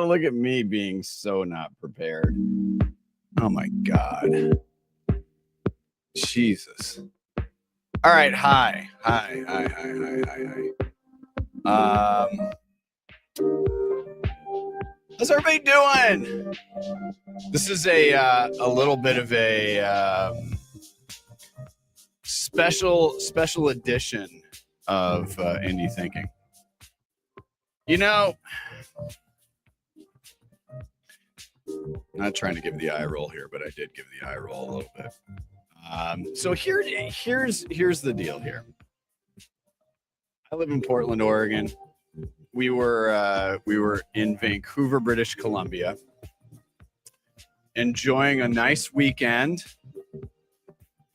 Look at me being so not prepared. Oh my God. Jesus. All right. Hi. How's everybody doing? This is a little bit of a special edition of Indie Thinking. You know, not trying to give the eye roll here, but I did give the eye roll a little bit. So here's the deal here. I live in Portland, Oregon. We were in Vancouver, British Columbia, enjoying a nice weekend.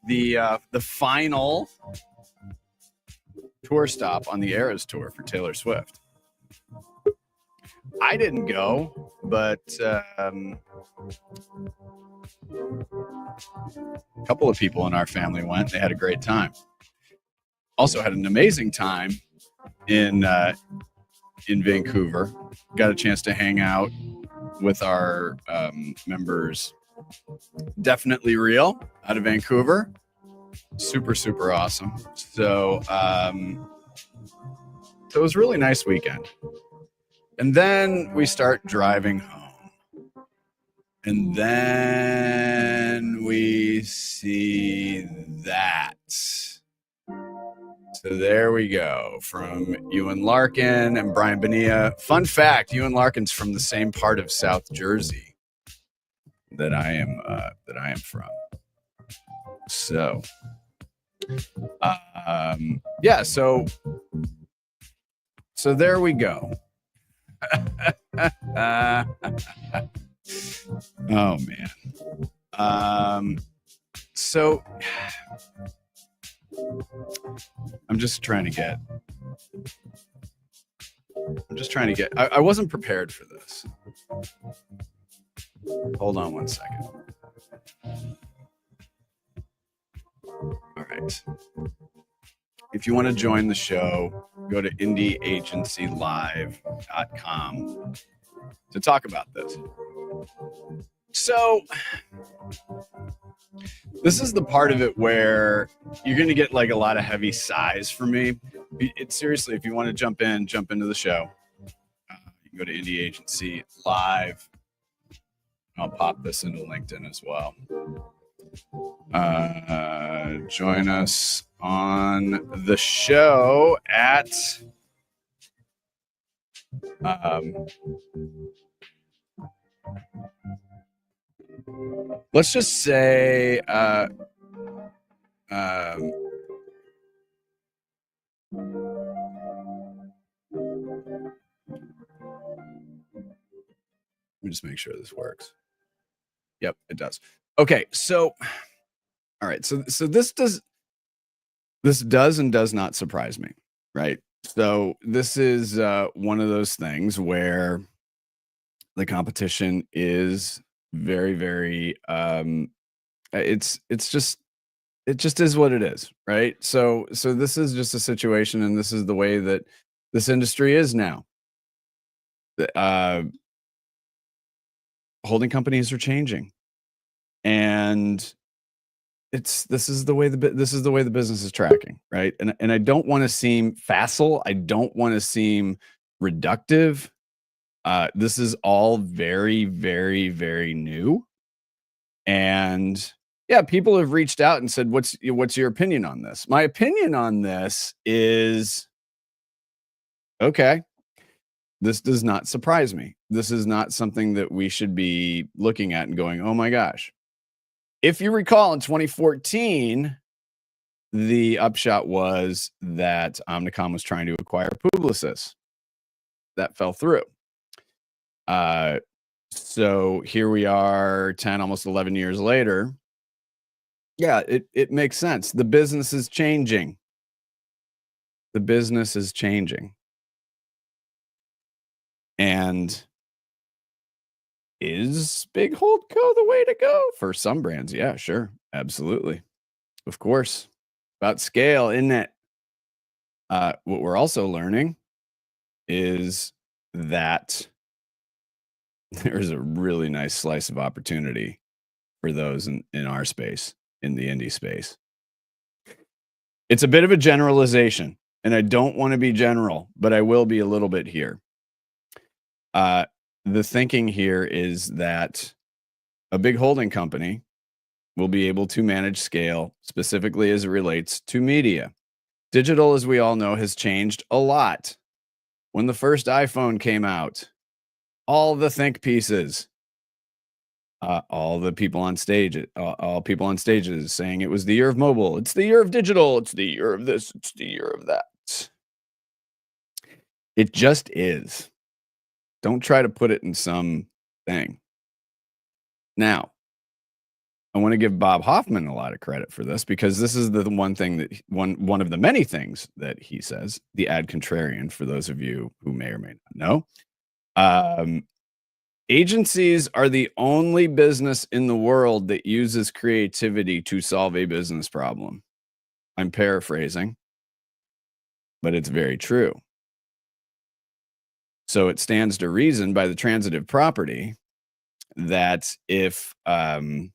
The final tour stop on the Eras tour for Taylor Swift. I didn't go, but a couple of people in our family went. They had a great time. Also had an amazing time in Vancouver. Got a chance to hang out with our members. Definitely Real out of Vancouver. Super awesome. So it was a really nice weekend. And then we start driving home. And then we see that. So there we go, from Ewan Larkin and Brian Bonilla. Fun fact, Ewan Larkin's from the same part of South Jersey that I am from. So yeah, so there we go. Oh man. So I'm just trying to get I wasn't prepared for this. Hold on one second. All right. If you want to join the show, go to indieagencylive.com to talk about this. So this is the part of it where you're going to get like a lot of heavy sighs from me. Seriously, if you want to jump into the show, you can go to Indie Agency Live. I'll pop this into LinkedIn as well. Join us on the show at let's just say let me just make sure this works. Yep, it does. Okay, so all right, so this does and does not surprise me, right? So this is one of those things where the competition is very it just is what it is, right? So this is just a situation, and this is the way that this industry is now. Holding companies are changing, and this is the way the business is tracking, right? And I don't want to seem facile. I don't want to seem reductive. This is all very new, and yeah, people have reached out and said, "What's your opinion on this?" My opinion on this is, okay, this does not surprise me. This is not something that we should be looking at and going, "Oh my gosh." If you recall, in 2014, the upshot was that Omnicom was trying to acquire Publicis. That fell through. So here we are 10, almost 11 years later. Yeah, it makes sense. The business is changing. The business is changing. And is big holdco the way to go for some brands? Yeah, sure. Absolutely. Of course. About scale, isn't it? What we're also learning is that there's a really nice slice of opportunity for those in our space, in the indie space. It's a bit of a generalization, and I don't want to be general, but I will be a little bit here. The thinking here is that a big holding company will be able to manage scale, specifically as it relates to media. Digital, as we all know, has changed a lot. When the first iPhone came out, all the think pieces, all the people on stage, all people on stages saying it was the year of mobile, it's the year of digital, it's the year of this, it's the year of that. It just is. Don't try to put it in some thing. Now, I want to give Bob Hoffman a lot of credit for this, because this is the one thing that one of the many things that he says, the ad contrarian, for those of you who may or may not know. Agencies are the only business in the world that uses creativity to solve a business problem. I'm paraphrasing, but it's very true. So it stands to reason by the transitive property that if you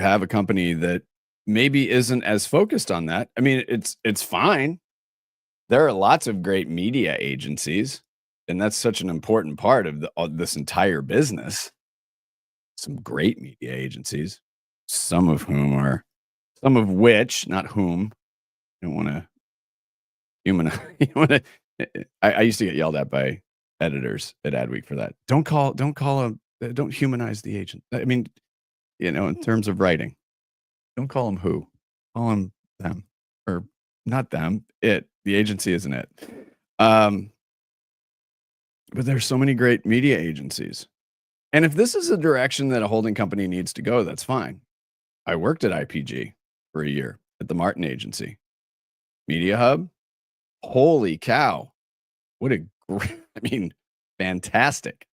have a company that maybe isn't as focused on that, I mean, it's fine. There are lots of great media agencies, and that's such an important part of this entire business. Some great media agencies, some of which, not whom, I don't want to humanize. I used to get yelled at by editors at Adweek for that. Don't humanize the agent. I mean, in terms of writing, don't call them who, call them them, or not them, it. The agency isn't it. But there's so many great media agencies. And if this is a direction that a holding company needs to go, that's fine. I worked at IPG for a year at the Martin Agency. Media Hub, holy cow. What a great, fantastic.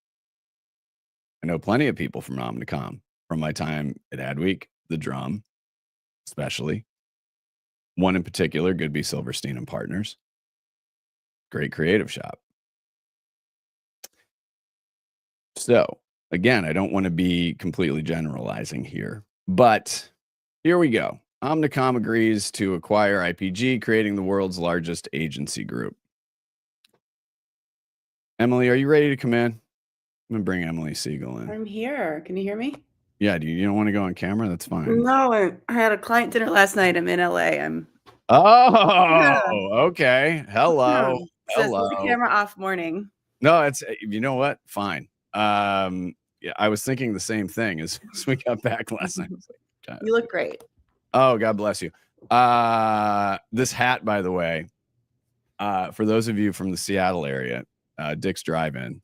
I know plenty of people from Omnicom from my time at Adweek, the Drum, especially. One in particular, Goodby Silverstein and Partners. Great creative shop. So, again, I don't want to be completely generalizing here, but here we go. Omnicom agrees to acquire IPG, creating the world's largest agency group. Emily, are you ready to come in? I'm going to bring Emily Siegel in. I'm here. Can you hear me? Yeah, you don't want to go on camera? That's fine. No, I had a client dinner last night. I'm in LA. Oh, okay. Hello. Says the camera off morning. No, it's, you know what? Fine. Yeah, I was thinking the same thing as we got back last night. Like, you look great. Oh, God bless you. This hat, by the way, for those of you from the Seattle area, Dick's Drive-In.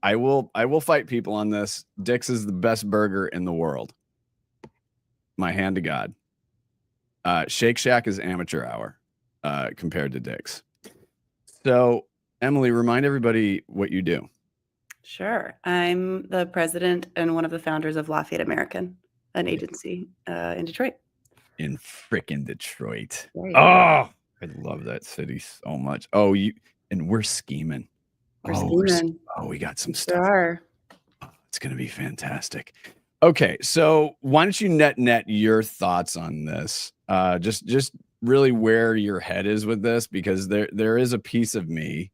I will fight people on this. Dick's is the best burger in the world. My hand to God. Shake Shack is amateur hour compared to Dick's. So, Emily, remind everybody what you do. Sure. I'm the president and one of the founders of Lafayette American, an agency in Detroit. In frickin' Detroit. Right. Oh, I love that city so much. Oh, and we're scheming. We got some stuff. Sure. It's going to be fantastic. Okay, so why don't you net your thoughts on this? Just really where your head is with this, because there is a piece of me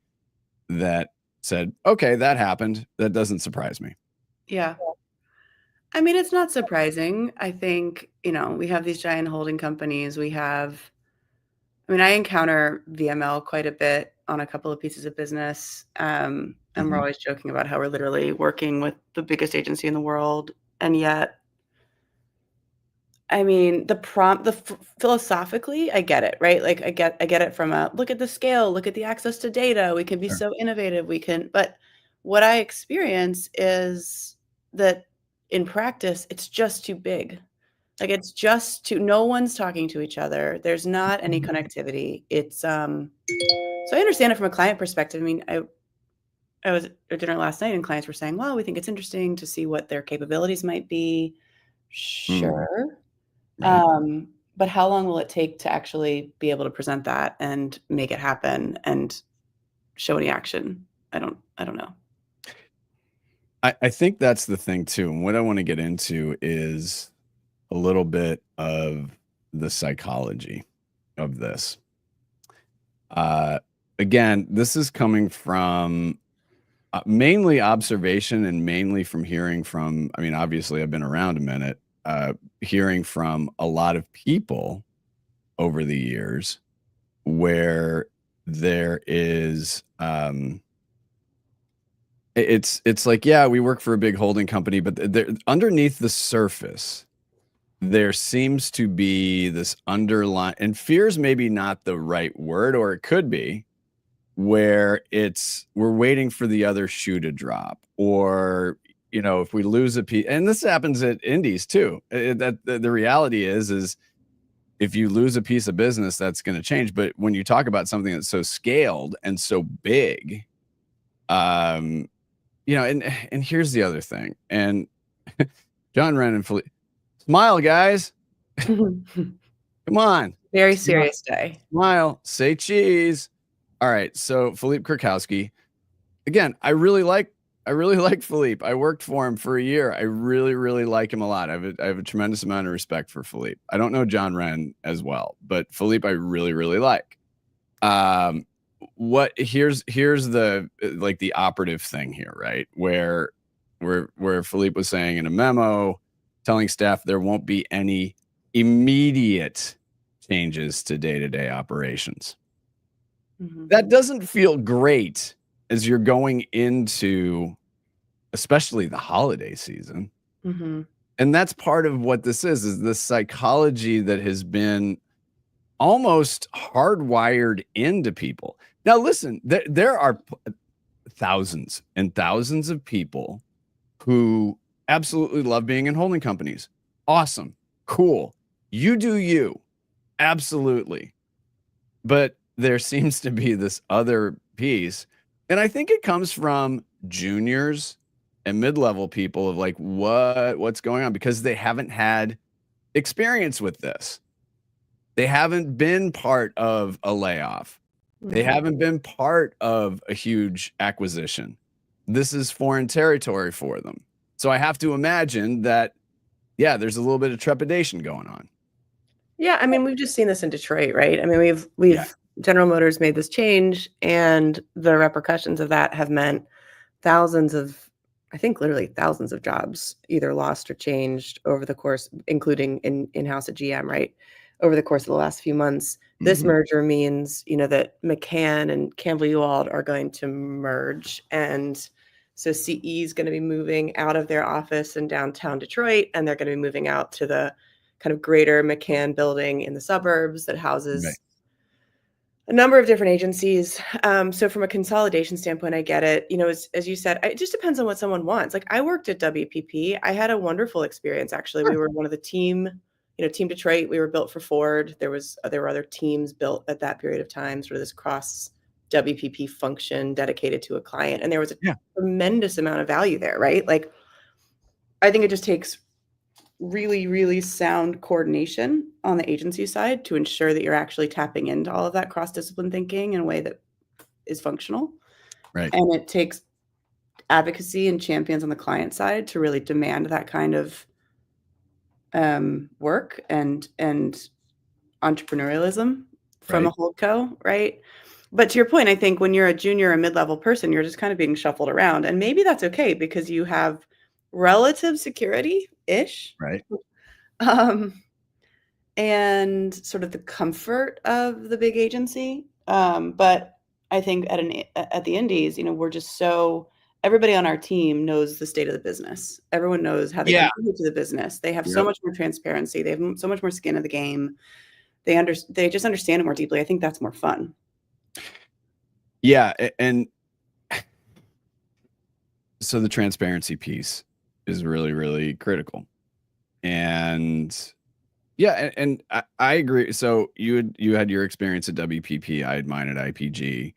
that said, okay, that happened. That doesn't surprise me. Yeah. I mean, it's not surprising. I think, we have these giant holding companies. I encounter VML quite a bit on a couple of pieces of business. And we're always joking about how we're literally working with the biggest agency in the world. And yet, philosophically, I get it, right? Like I get it from look at the scale, look at the access to data. We can be so innovative. But what I experience is that in practice, it's just too big. Like no one's talking to each other. There's not any connectivity. It's, so I understand it from a client perspective. I mean, I was at dinner last night and clients were saying, well, we think it's interesting to see what their capabilities might be. Sure. Right. But how long will it take to actually be able to present that and make it happen and show any action? I don't know. I think that's the thing too. And what I want to get into is a little bit of the psychology of this. Again, this is coming from mainly observation and mainly from hearing from, I mean, obviously I've been around a minute, hearing from a lot of people over the years where there is, it's like, yeah, we work for a big holding company, but there, underneath the surface, there seems to be this underlying, and fear's maybe not the right word, or it could be, where it's we're waiting for the other shoe to drop, or if we lose a piece, and this happens at indies too. That the reality is if you lose a piece of business, that's going to change. But when you talk about something that's so scaled and so big, um, and here's the other thing, and John Wren and Philippe, smile, guys, come on, Very smile, serious day. smile, say cheese. All right, so Philippe Kurkowski, again, I really like Philippe. I worked for him for a year. I really, really like him a lot. I have a tremendous amount of respect for Philippe. I don't know John Wren as well, but Philippe I really, really like. Here's the like the operative thing here, right? Where Philippe was saying in a memo, telling staff there won't be any immediate changes to day-to-day operations. That doesn't feel great as you're going into especially the holiday season. And that's part of what this is the psychology that has been almost hardwired into people. Now, listen, there are thousands and thousands of people who absolutely love being in holding companies. Awesome. Cool. You do you. Absolutely. But there seems to be this other piece. And I think it comes from juniors and mid-level people of like, what's going on? Because they haven't had experience with this. They haven't been part of a layoff. They haven't been part of a huge acquisition. This is foreign territory for them. So I have to imagine that, yeah, there's a little bit of trepidation going on. Yeah, I mean, we've just seen this in Detroit, right? I mean, we've General Motors made this change, and the repercussions of that have meant thousands of, I think literally thousands of jobs either lost or changed over the course, including in-house at GM, right? Over the course of the last few months. This merger means, that McCann and Campbell Ewald are going to merge. And so CE is going to be moving out of their office in downtown Detroit, and they're going to be moving out to the kind of greater McCann building in the suburbs that houses a number of different agencies. So from a consolidation standpoint, I get it. As you said, it just depends on what someone wants. Like I worked at WPP. I had a wonderful experience, actually. We were one of the team Detroit. We were built for Ford. There were other teams built at that period of time, sort of this cross WPP function dedicated to a client. And there was a tremendous amount of value there, right? Like, I think it just takes really, really sound coordination on the agency side to ensure that you're actually tapping into all of that cross-discipline thinking in a way that is functional. Right. And it takes advocacy and champions on the client side to really demand that kind of work and entrepreneurialism from a holdco, right? But to your point, I think when you're a junior or mid-level person, you're just kind of being shuffled around, and maybe that's okay because you have relative security-ish, right? And sort of the comfort of the big agency. But I think at the indies, we're just everybody on our team knows the state of the business. Everyone knows how they contribute to the business. They have so much more transparency. They have so much more skin in the game. They just understand it more deeply. I think that's more fun. Yeah. And so the transparency piece is really, really critical. And and I agree. So you had your experience at WPP. I had mine at IPG.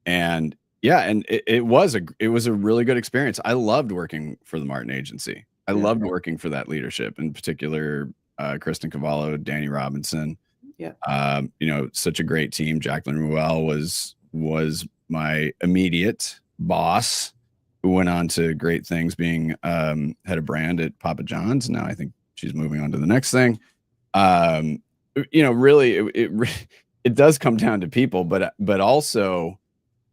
And it was a really good experience. I loved working for the Martin Agency. I loved working for that leadership, in particular, Kristen Cavallo, Danny Robinson. Such a great team. Jacqueline Ruel was my immediate boss who went on to great things being head of brand at Papa John's. Now I think she's moving on to the next thing. Really, it does come down to people, but also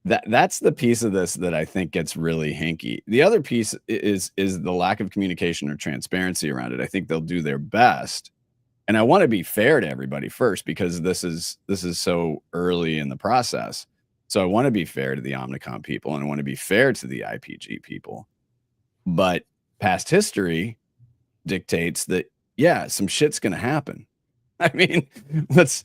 that's the piece of this that I think gets really hinky. The other piece is the lack of communication or transparency around it. I think they'll do their best, and I want to be fair to everybody first because this is so early in the process. So I want to be fair to the Omnicom people and I want to be fair to the IPG people. But past history dictates that some shit's going to happen. I mean, let's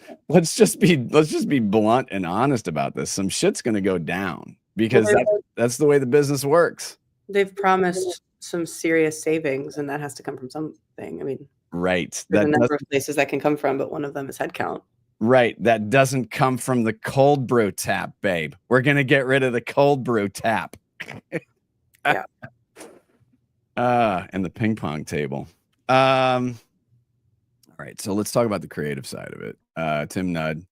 just be blunt and honest about this. Some shit's going to go down because that's the way the business works. They've promised some serious savings, and that has to come from something. I mean, right. There's a number of places that can come from, but one of them is headcount. Right. That doesn't come from the cold brew tap, babe. We're going to get rid of the cold brew tap. Yeah. And the ping pong table. All right. So let's talk about the creative side of it. Tim Nudd.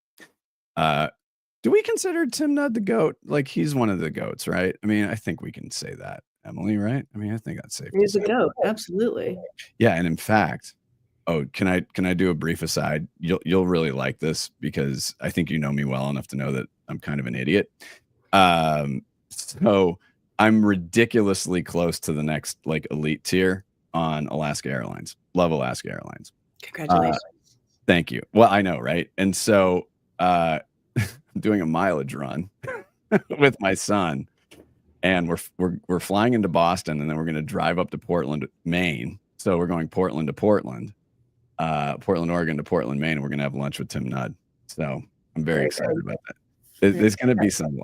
Do we consider Tim Nudd the GOAT? Like, he's one of the GOATs, right? I mean, I think we can say that, Emily, right? I mean, I think that's safe. He's the GOAT. Absolutely. Yeah. And in fact, can I do a brief aside? You'll really like this because I think you know me well enough to know that I'm kind of an idiot. So I'm ridiculously close to the next like elite tier on Alaska Airlines. Love Alaska Airlines. Congratulations. Thank you. Well, I know, right? And so I'm doing a mileage run with my son, and we're flying into Boston, and then we're going to drive up to Portland, Maine. So we're going Portland to Portland. Portland, Oregon to Portland, Maine, and we're gonna have lunch with Tim Nudd. So I'm very excited about that. There's gonna be some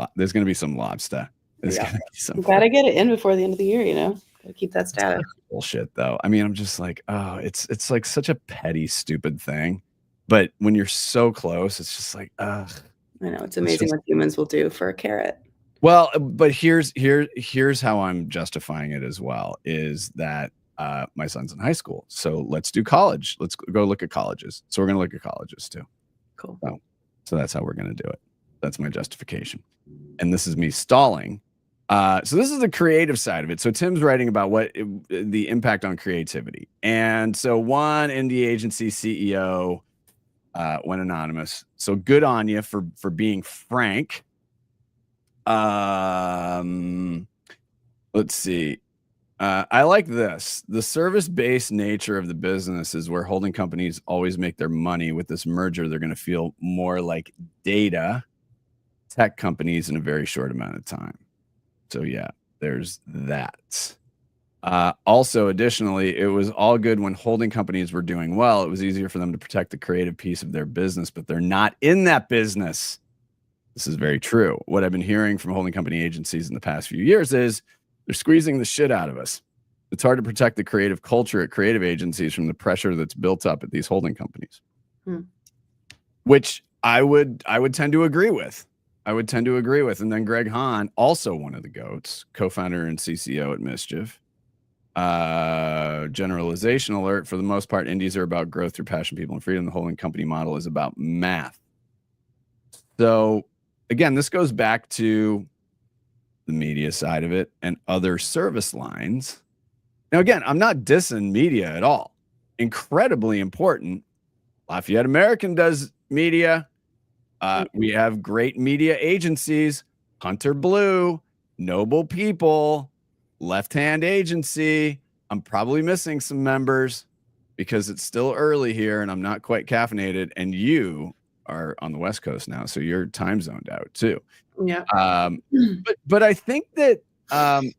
lobster. There's gonna be some. You gotta get it in before the end of the year, Gotta keep that status. Bullshit, though. I mean, I'm just like, oh, it's like such a petty, stupid thing. But when you're so close, it's just like, ugh. I know, it's amazing what humans will do for a carrot. Well, but here's how I'm justifying it as well, is that my son's in high school, so let's do college. Let's go look at colleges. So we're going to look at colleges too. Cool. So that's how we're going to do it. That's my justification. And this is me stalling. So this is the creative side of it. So Tim's writing about the impact on creativity. And so one indie agency CEO went anonymous. So good on you for being frank. Let's see. I like this. The service-based nature of the business is where holding companies always make their money. With this merger, they're going to feel more like data tech companies in a very short amount of time. So yeah, there's that. Also, additionally, it was all good when holding companies were doing well. It was easier for them to protect the creative piece of their business, but they're not in that business. This is very true. What I've been hearing from holding company agencies in the past few years is they're squeezing the shit out of us. It's hard to protect the creative culture at creative agencies from the pressure that's built up at these holding companies, which I would tend to agree with. And then Greg Hahn, also one of the GOATs, co-founder and CCO at Mischief. Generalization alert. For the most part, indies are about growth through passion, people, and freedom. The holding company model is about math. So again, this goes back to the media side of it and other service lines. Now, again, I'm not dissing media at all. Incredibly important. Lafayette American does media. We have great media agencies. Hunter Blue, Noble People, Left Hand Agency. I'm probably missing some members because it's still early here and I'm not quite caffeinated. And you are on the West Coast now, so you're time zoned out too. Yeah. But I think that and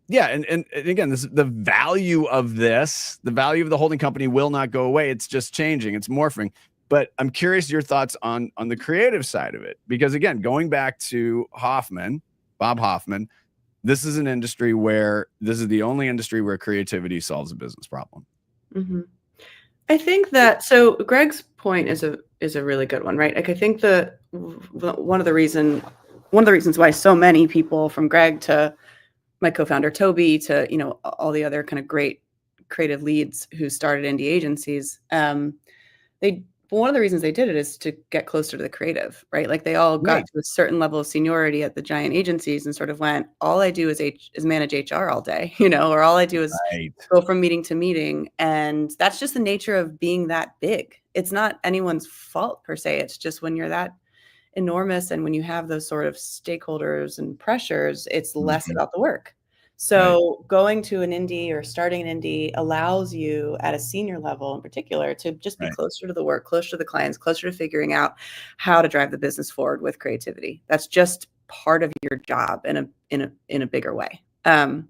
again, this the value of this, the value of the holding company will not go away. It's just changing, it's morphing. But I'm curious your thoughts on the creative side of it, because again, going back to Bob Hoffman, this is the only industry where creativity solves a business problem. Mm-hmm. I think that, so Greg's point is a really good one, right? Like, I think one of the reasons why so many people, from Greg to my co-founder Toby to all the other kind of great creative leads who started indie agencies, But one of the reasons they did it is to get closer to the creative, right? Like they all got Right. to a certain level of seniority at the giant agencies and sort of went, all I do is manage HR all day, or all I do is Right. go from meeting to meeting. And that's just the nature of being that big. It's not anyone's fault per se. It's just when you're that enormous and when you have those sort of stakeholders and pressures, it's less Mhm. about the work. Right. So going to an indie or starting an indie allows you at a senior level in particular to just be Right. closer to the work, closer to the clients, closer to figuring out how to drive the business forward with creativity. That's just part of your job in a bigger way. Right.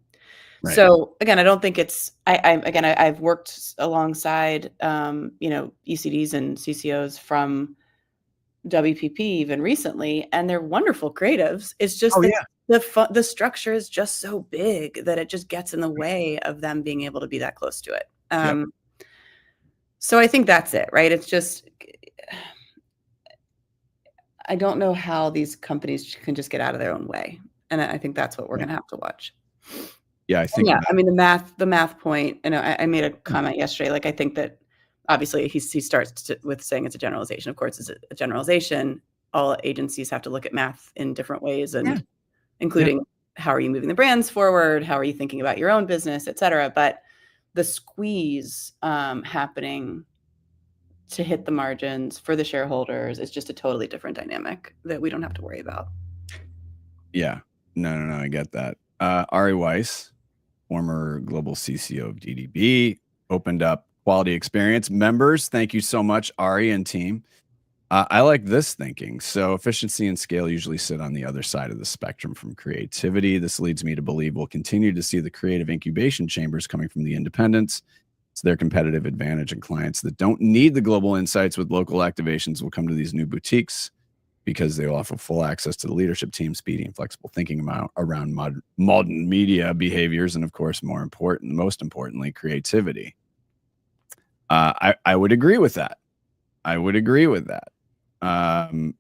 So again, I don't think it's I've worked alongside ECDs and CCOs from WPP even recently, and they're wonderful creatives. It's just Oh, that yeah. the structure is just so big that it just gets in the way of them being able to be that close to it. Yep. So I think that's it, right? It's just I don't know how these companies can just get out of their own way, and I think that's what we're Yeah. gonna have to watch. Yeah, I And think yeah, about I mean the math point. And I made a comment yesterday. Like I think that obviously he starts with saying it's a generalization. Of course, it's a generalization. All agencies have to look at math in different ways, Yeah. and Yeah. including how are you moving the brands forward, how are you thinking about your own business, et cetera. But the squeeze happening to hit the margins for the shareholders is just a totally different dynamic that we don't have to worry about. Yeah. No, I get that. Ari Weiss, former global CCO of DDB, opened up quality experience. Members, thank you so much, Ari and team. I like this thinking. So efficiency and scale usually sit on the other side of the spectrum from creativity. This leads me to believe we'll continue to see the creative incubation chambers coming from the independents. It's their competitive advantage, and clients that don't need the global insights with local activations will come to these new boutiques because they will offer full access to the leadership team, speedy and flexible thinking around modern media behaviors, and of course, most importantly, creativity. I would agree with that. I would agree with that. And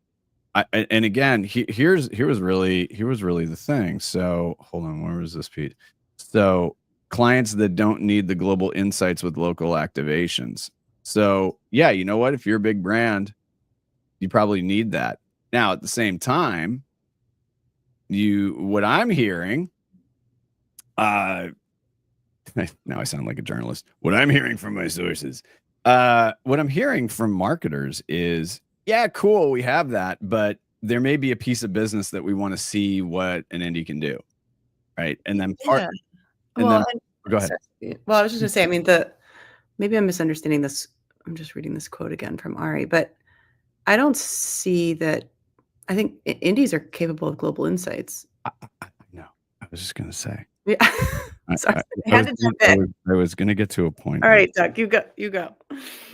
again, here was really the thing. So hold on, where was this piece? So clients that don't need the global insights with local activations. So yeah, you know what? If you're a big brand, you probably need that. Now, at the same time, what I'm hearing, uh, now I sound like a journalist. What I'm hearing from my sources, what I'm hearing from marketers is, yeah, cool, we have that, but there may be a piece of business that we want to see what an indie can do, right? And then Yeah. and Well, then go ahead. sorry. Well, I was just gonna say, I mean, maybe I'm misunderstanding this. I'm just reading this quote again from Ari, but I don't see that. I think indies are capable of global insights. No, I was just gonna say. Yeah. I, Sorry, I, I I had was to jump in. I was gonna get to a point All on. right, Doug, you go. You go.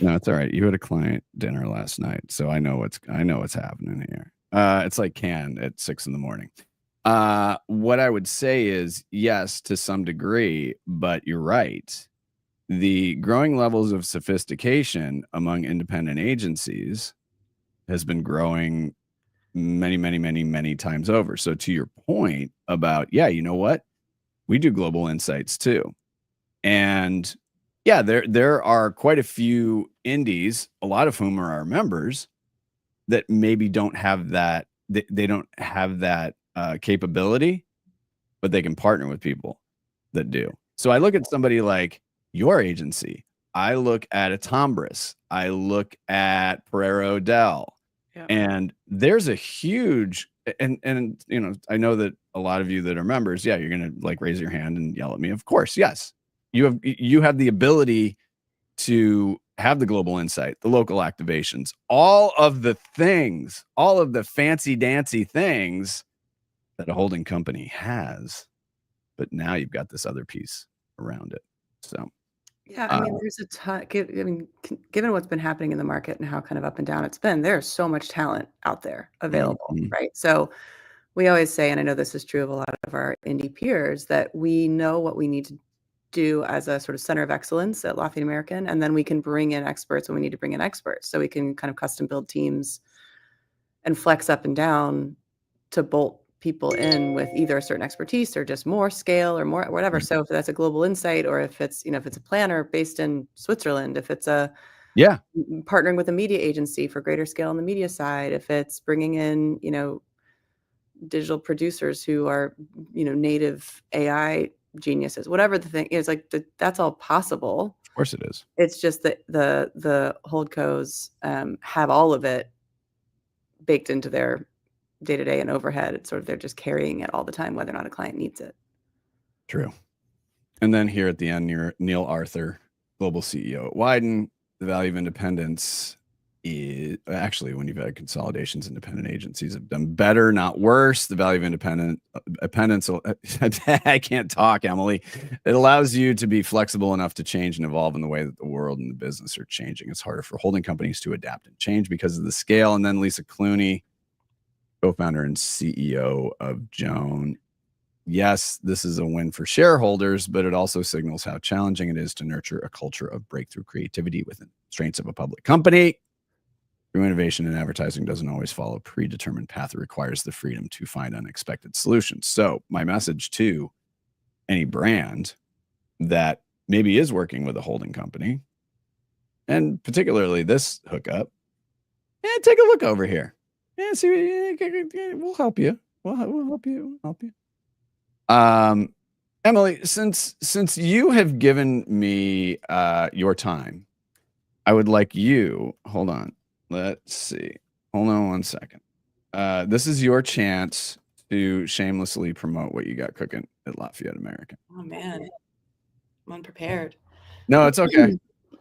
No, it's all right. You had a client dinner last night, so I know what's happening here. It's like can at 6 a.m. What I would say is yes, to some degree, but you're right. The growing levels of sophistication among independent agencies has been growing many times over. So to your point about, yeah, you know what? We do global insights too. And yeah, there are quite a few indies, a lot of whom are our members, that maybe don't have that. They don't have that capability, but they can partner with people that do. So I look at somebody like your agency. I look at a Tombras. I look at Pereira Odell, Yeah. and there's a huge and I know that a lot of you that are members, yeah, you're gonna like raise your hand and yell at me. Of course, yes, you have the ability to have the global insight, the local activations, all of the things, all of the fancy dancy things that a holding company has, but now you've got this other piece around it. So, Yeah, I uh, mean, there's a ton. I mean, given what's been happening in the market and how kind of up and down it's been, there's so much talent out there available, mhm, right? So we always say, and I know this is true of a lot of our indie peers, that we know what we need to do as a sort of center of excellence at Lafayette American, and then we can bring in experts when we need to bring in experts. So we can kind of custom build teams and flex up and down to bolt people in with either a certain expertise or just more scale or more whatever. right, So if that's a global insight, or if it's if it's a planner based in Switzerland, if it's a Yeah. Partnering with a media agency for greater scale on the media side, if it's bringing in, digital producers who are, native AI geniuses, whatever the thing is, like that's all possible. Of course it is. It's just that the holdcos have all of it baked into their day-to-day and overhead. It's sort of they're just carrying it all the time, whether or not a client needs it. True. And then here at the end, Neil Arthur, global CEO at Wyden, the value of independence is actually, when you've had consolidations, independent agencies have done better, not worse. The value of independence, I can't talk, Emily. It allows you to be flexible enough to change and evolve in the way that the world and the business are changing. It's harder for holding companies to adapt and change because of the scale. And then Lisa Clooney, co-founder and CEO of Joan. Yes, this is a win for shareholders, but it also signals how challenging it is to nurture a culture of breakthrough creativity within the constraints of a public company. True innovation in advertising doesn't always follow a predetermined path. It requires the freedom to find unexpected solutions. So my message to any brand that maybe is working with a holding company, and particularly this hookup, take a look over here. Yeah, see, we'll help you. We'll help you. Emily, since you have given me your time, I would like you, hold on. Let's see. Hold on one second. This is your chance to shamelessly promote what you got cooking at Lafayette American. Oh man, I'm unprepared. No, it's okay.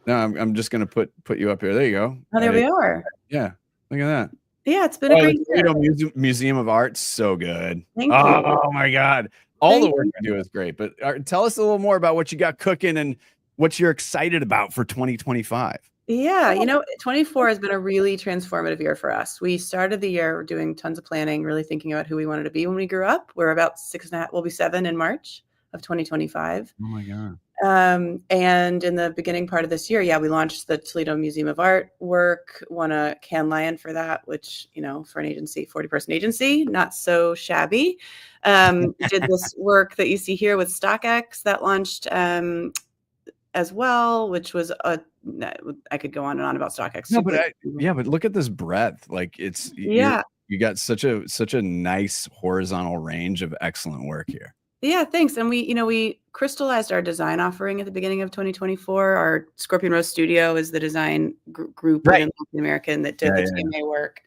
No, I'm just gonna put you up here. There you go. Oh, there we are. Yeah, look at that. Yeah, it's been a great year. Toledo Museum of Art, so good. Thank you. Oh my God. All the work you do is great, but tell us a little more about what you got cooking and what you're excited about for 2025. Yeah, 24 has been a really transformative year for us. We started the year doing tons of planning, really thinking about who we wanted to be when we grew up. We're about 6.5, we'll be 7 in March of 2025. Oh my God. And in the beginning part of this year, we launched the Toledo Museum of Art work, won a Cannes Lion for that, which, for an agency, 40-person agency, not so shabby. Did this work that you see here with StockX that launched as well, which was I could go on and on about StockX. No, but look at this breadth. Like you got such a nice horizontal range of excellent work here. Yeah, thanks. And we crystallized our design offering at the beginning of 2024. Our Scorpion Rose Studio is the design group within Lafayette American that did the TMA work.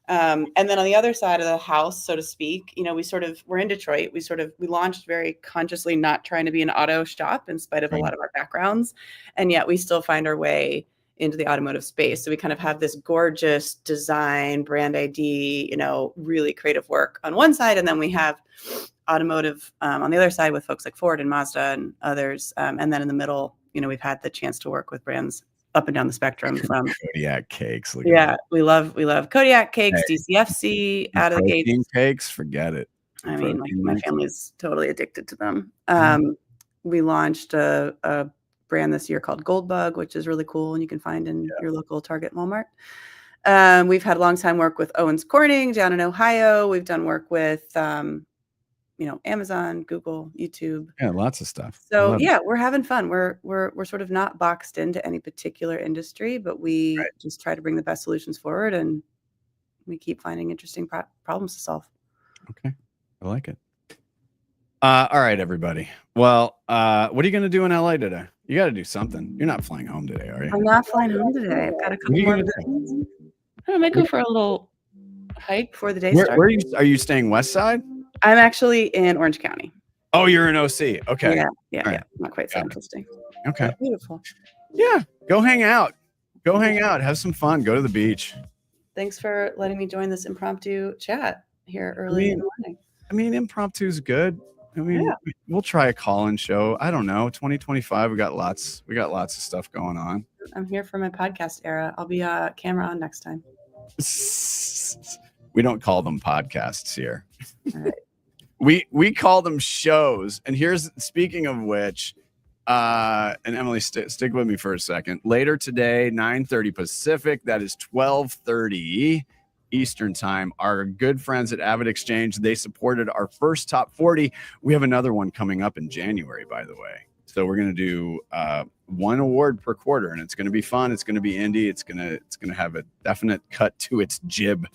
And then on the other side of the house, so to speak, we're in Detroit. We launched very consciously, not trying to be an auto shop in spite of a lot of our backgrounds. And yet we still find our way into the automotive space. So we kind of have this gorgeous design, brand ID, really creative work on one side. And then we have automotive on the other side with folks like Ford and Mazda and others. And then in the middle, we've had the chance to work with brands up and down the spectrum from Kodiak cakes. We love Kodiak cakes, DCFC out of the gates. Cakes, forget it. I mean, my family's totally addicted to them. We launched a brand this year called Goldbug, which is really cool and you can find in your local Target, Walmart. We've had a long time work with Owens Corning down in Ohio. We've done work with Amazon, Google, YouTube. Yeah, lots of stuff. So we're having fun. We're sort of not boxed into any particular industry, but we just try to bring the best solutions forward, and we keep finding interesting problems to solve. Okay, I like it. All right, everybody. Well, what are you going to do in LA today? You got to do something. You're not flying home today, are you? I'm not flying home today. I've got a couple more things. I might go for a little hike before the day starts. Where are you staying? West Side? I'm actually in Orange County. Oh, you're in OC. Okay. Yeah. Not quite so interesting. Okay. But beautiful. Yeah. Go hang out. Have some fun. Go to the beach. Thanks for letting me join this impromptu chat here early in the morning. I mean, impromptu is good. I mean, we'll try a call-in show. I don't know. 2025, we got lots of stuff going on. I'm here for my podcast era. I'll be camera on next time. We don't call them podcasts here. All right. We call them shows. And here's, speaking of which, and Emily, stick with me for a second. Later today, 9:30 Pacific, that is 12:30 Eastern time. Our good friends at Avid Exchange, they supported our first top 40. We have another one coming up in January, by the way. So we're going to do one award per quarter, and it's going to be fun. It's going to be indie. It's going to have a definite cut to its jib,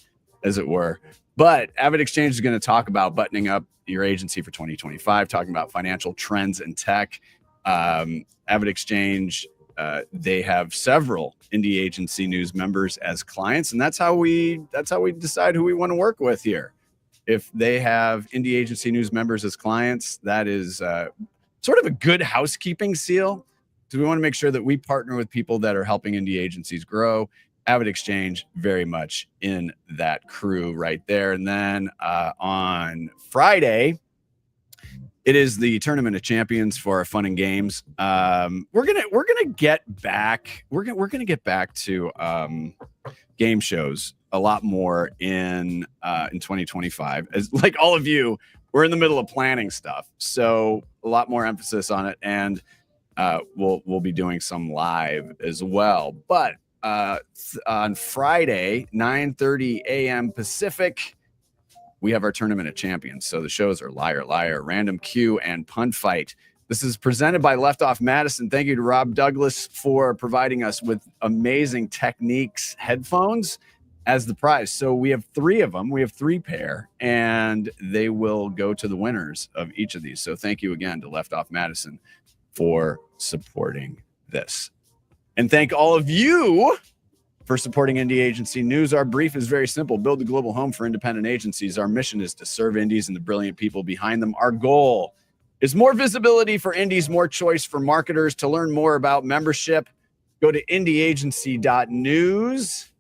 as it were. But Avid Exchange is going to talk about buttoning up your agency for 2025, talking about financial trends and tech. Avid Exchange, they have several indie agency news members as clients, and that's how we decide who we want to work with here. If they have indie agency news members as clients, that is sort of a good housekeeping seal. So we want to make sure that we partner with people that are helping indie agencies grow. Avid Exchange, very much in that crew right there. And then on Friday, it is the Tournament of Champions for our fun and games. We're gonna get back. We're gonna get back to game shows a lot more in 2025. As like all of you, we're in the middle of planning stuff, so a lot more emphasis on it, and we'll be doing some live as well. But on Friday, 9:30 a.m. Pacific, we have our Tournament of Champions. So the shows are Liar Liar, Random Q, and Punt Fight. This is presented by Left Off Madison. Thank you to Rob Douglas for providing us with amazing Techniques headphones as the prize. So we have 3 of them. We have 3 pair, and they will go to the winners of each of these. So thank you again to Left Off Madison for supporting this. And thank all of you for supporting Indie Agency News. Our brief is very simple: build a global home for independent agencies. Our mission is to serve indies and the brilliant people behind them. Our goal is more visibility for indies, more choice for marketers. To learn more about membership, go to indieagency.news.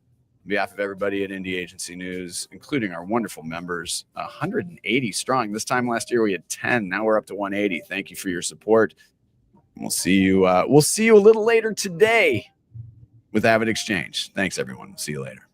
On behalf of everybody at Indie Agency News, including our wonderful members, 180 strong. This time last year we had 10. Now we're up to 180. Thank you for your support. We'll see you. We'll see you a little later today with Avid Exchange. Thanks, everyone. See you later.